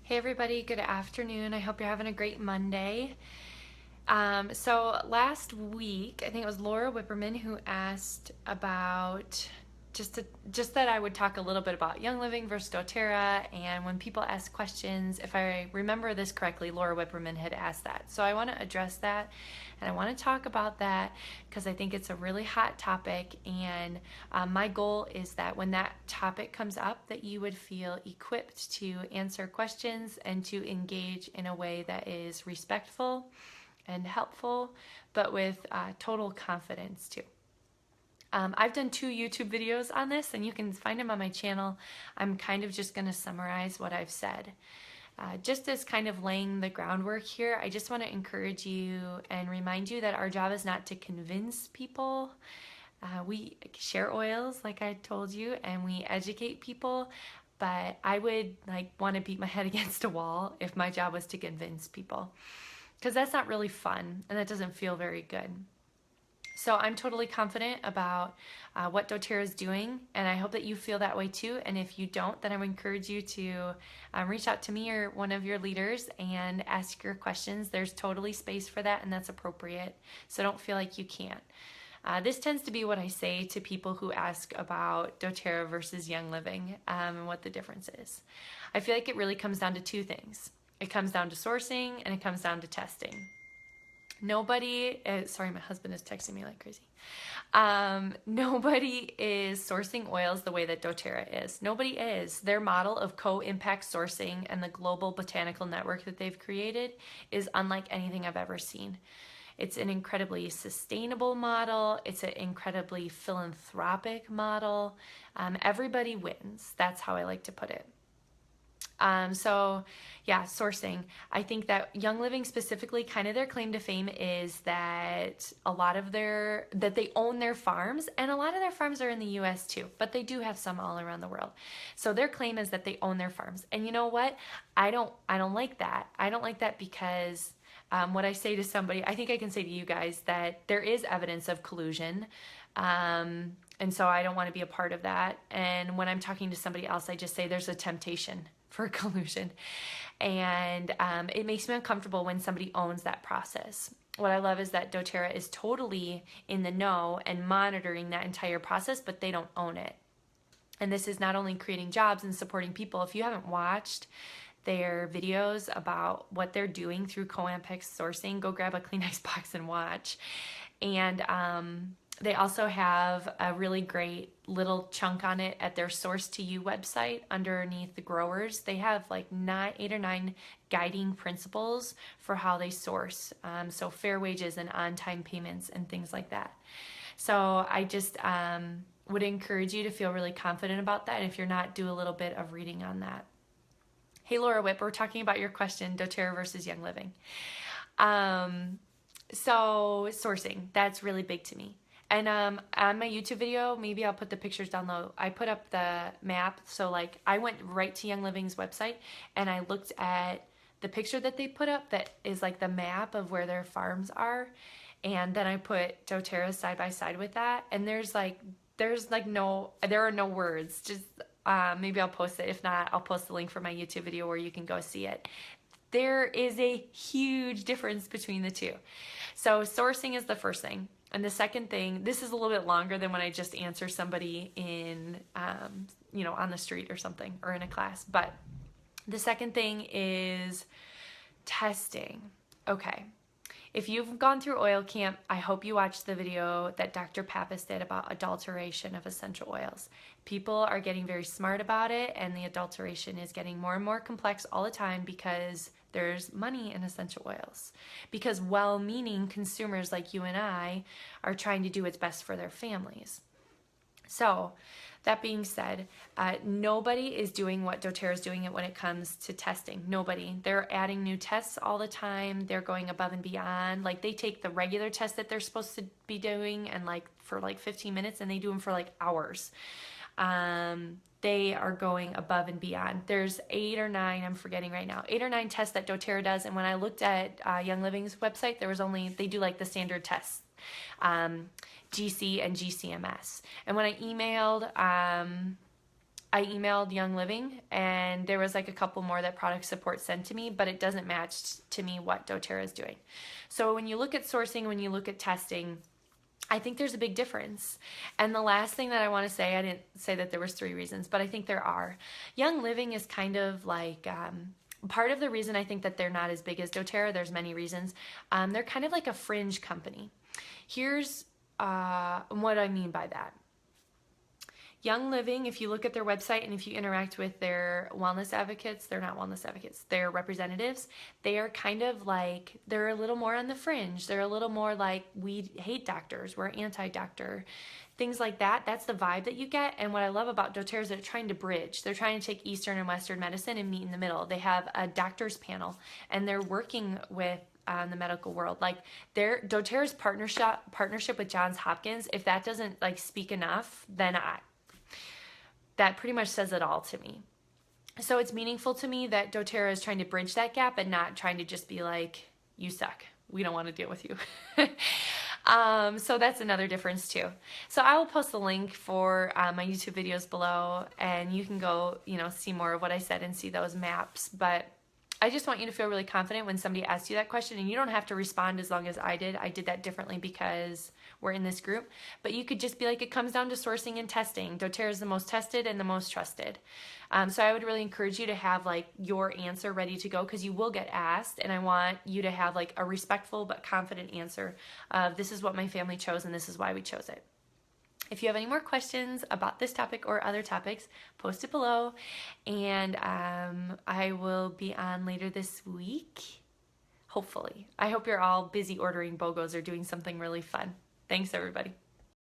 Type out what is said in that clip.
Hey everybody, good afternoon. I hope you're having a great Monday. So last week, I think it was Laura Whipperman who asked about just that I would talk a little bit about Young Living versus doTERRA, and when people ask questions, if I remember this correctly, Laura Whipperman had asked that. So I want to address that, and I want to talk about that because I think it's a really hot topic, and my goal is that when that topic comes up, that you would feel equipped to answer questions and to engage in a way that is respectful and helpful, but with total confidence too. I've done 2 YouTube videos on this, and you can find them on my channel. I'm kind of just going to summarize what I've said. Just as kind of laying the groundwork here, I just want to encourage you and remind you that our job is not to convince people. We share oils, like I told you, and we educate people, but I would want to beat my head against a wall if my job was to convince people, because that's not really fun and that doesn't feel very good. So I'm totally confident about what doTERRA is doing, and I hope that you feel that way too. And if you don't, then I would encourage you to reach out to me or one of your leaders and ask your questions. There's totally space for that, and that's appropriate. So don't feel like you can't. This tends to be what I say to people who ask about doTERRA versus Young Living and what the difference is. I feel like it really comes down to 2 things. It comes down to sourcing, and it comes down to testing. Nobody is, sorry, my husband is texting me like crazy. Nobody is sourcing oils the way that doTERRA is. Nobody is. Their model of co-impact sourcing and the global botanical network that they've created is unlike anything I've ever seen. It's an incredibly sustainable model. It's an incredibly philanthropic model. Everybody wins. That's how I like to put it. So yeah, sourcing. I think that Young Living specifically, kind of their claim to fame is that that they own their farms, and a lot of their farms are in the US too, but they do have some all around the world. So their claim is that they own their farms. And you know what? I don't like that. I don't like that because what I say to somebody, I think I can say to you guys that there is evidence of collusion. And so I don't want to be a part of that. And when I'm talking to somebody else, I just say there's a temptation for collusion. And it makes me uncomfortable when somebody owns that process. What I love is that doTERRA is totally in the know and monitoring that entire process, but they don't own it. And this is not only creating jobs and supporting people. If you haven't watched their videos about what they're doing through co-impact sourcing, go grab a Kleenex box and watch. And they also have a really great little chunk on it at their Source to You website underneath the growers. They have like 8 or 9 guiding principles for how they source. So fair wages and on-time payments and things like that. So I just would encourage you to feel really confident about that. And if you're not, do a little bit of reading on that. Hey, Laura Whip, we're talking about your question, doTERRA versus Young Living. So sourcing, that's really big to me. And on my YouTube video, maybe I'll put the pictures down low. I put up the map. So like I went right to Young Living's website and I looked at the picture that they put up that is like the map of where their farms are. And then I put doTERRA side by side with that. And there are no words. Just maybe I'll post it. If not, I'll post the link for my YouTube video where you can go see it. There is a huge difference between the two. So sourcing is the first thing. And the second thing, this is a little bit longer than when I just answer somebody in, on the street or something, or in a class. But the second thing is testing. Okay. If you've gone through oil camp, I hope you watched the video that Dr. Pappas did about adulteration of essential oils. People are getting very smart about it, and the adulteration is getting more and more complex all the time because there's money in essential oils. Because well-meaning consumers like you and I are trying to do what's best for their families. So that being said, nobody is doing what doTERRA is doing when it comes to testing. Nobody. They're adding new tests all the time. They're going above and beyond. Like they take the regular tests that they're supposed to be doing and for 15 minutes, and they do them for hours. They are going above and beyond. There's 8 or 9, I'm forgetting right now, 8 or 9 tests that doTERRA does. And when I looked at Young Living's website, they do the standard tests. GC and GCMS. And when I emailed I emailed Young Living, and there was like a couple more that product support sent to me, but it doesn't match to me what doTERRA is doing. So when you look at sourcing, when you look at testing, I think there's a big difference. And the last thing that I want to say, I didn't say that there was 3 reasons, but I think there are. Young Living is kind of like part of the reason I think that they're not as big as doTERRA. There's many reasons. They're kind of like a fringe company. Here's what I mean by that. Young Living, if you look at their website and if you interact with their wellness advocates, they're not wellness advocates, they're representatives, they are kind of like, they're a little more on the fringe. They're a little more like, we hate doctors, we're anti-doctor, things like that. That's the vibe that you get. And what I love about doTERRA is they're trying to bridge. They're trying to take Eastern and Western medicine and meet in the middle. They have a doctor's panel, and they're working with the medical world. Like their doTERRA's partnership with Johns Hopkins, if that doesn't like speak enough, then that pretty much says it all to me. So it's meaningful to me that doTERRA is trying to bridge that gap and not trying to just be like, you suck, we don't want to deal with you. So that's another difference too. So I will post the link for my YouTube videos below, and you can go, see more of what I said and see those maps. But I just want you to feel really confident when somebody asks you that question, and you don't have to respond as long as I did. I did that differently because we're in this group, but you could just be like, it comes down to sourcing and testing. doTERRA is the most tested and the most trusted. So I would really encourage you to have like your answer ready to go, because you will get asked, and I want you to have like a respectful but confident answer of, this is what my family chose and this is why we chose it. If you have any more questions about this topic or other topics, post it below, and I will be on later this week, hopefully. I hope you're all busy ordering BOGOs or doing something really fun. Thanks, everybody.